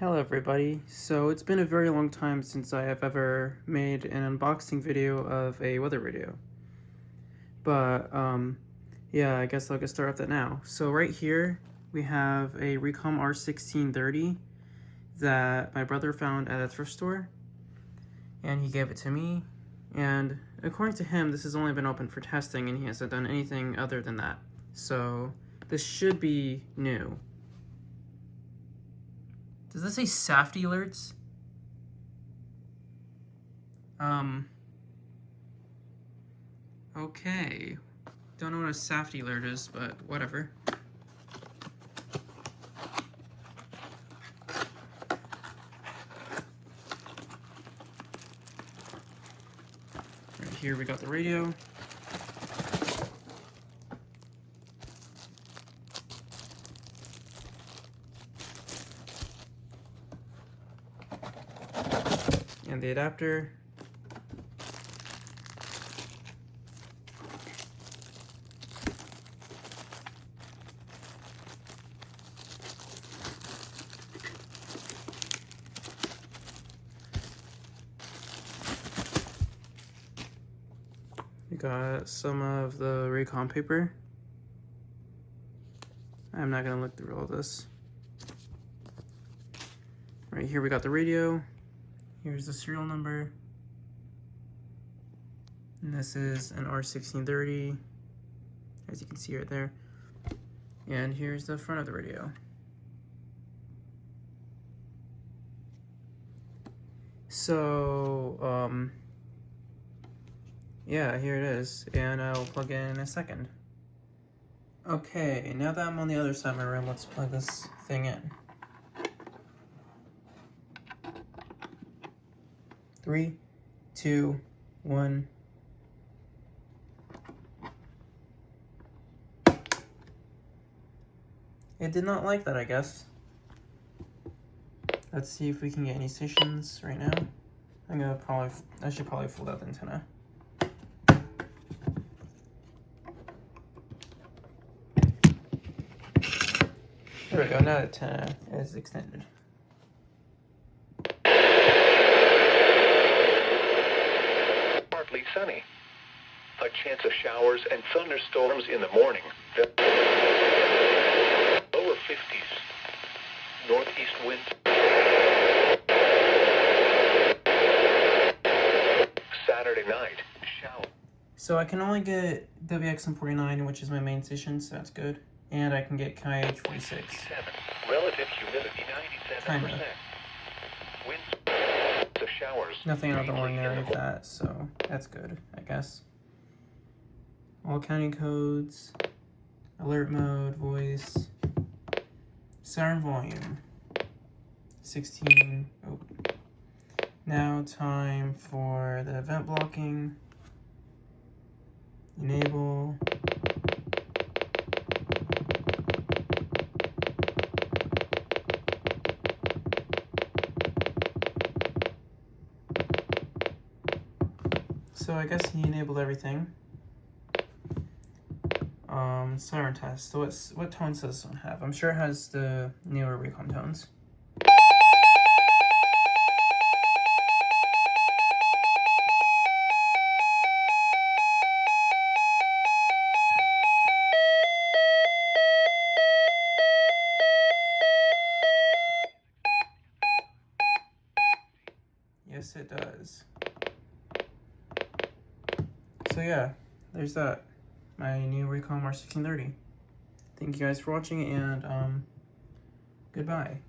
Hello everybody. So it's been a very long time since I have ever made an unboxing video of a weather radio. But yeah, I guess I'll get started with that now. So right here we have a Reecom R-1630 that my brother found at a thrift store, and he gave it to me. And according to him, this has only been open for testing and he hasn't done anything other than that. So this should be new. Does this say safety alerts? Okay. Don't know what a safety alert is, but whatever. Right here we got the radio. And the adapter. We got some of the Reecom paper. I'm not gonna look through all this. Right here we got the radio. Here's the serial number. And this is an R-1630, as you can see right there. And here's the front of the radio. So, yeah, here it is, and I'll plug it in a second. Okay, now that I'm on the other side of my room, let's plug this thing in. 3, 2, 1. It did not like that, I guess. Let's see if we can get any stations right now. I should probably fold out the antenna. There we go, now the antenna is extended. Partly sunny. A chance of showers and thunderstorms in the morning. Lower 50s. Northeast winds. Saturday night. Shower. So I can only get WXM49, which is my main station, so that's good. And I can get KIH46. Relative humidity 97%. Winds of showers. Nothing out of the ordinary with that, so that's good, I guess. All county codes, alert mode, voice, siren volume, 16. Oh. Now time for the event blocking. Enable. So I guess he enabled everything. Siren test. So what tones does this one have? I'm sure it has the newer Reecom tones. Yes, it does. So yeah, there's that. My new Reecom R-1630. Thank you guys for watching, and goodbye.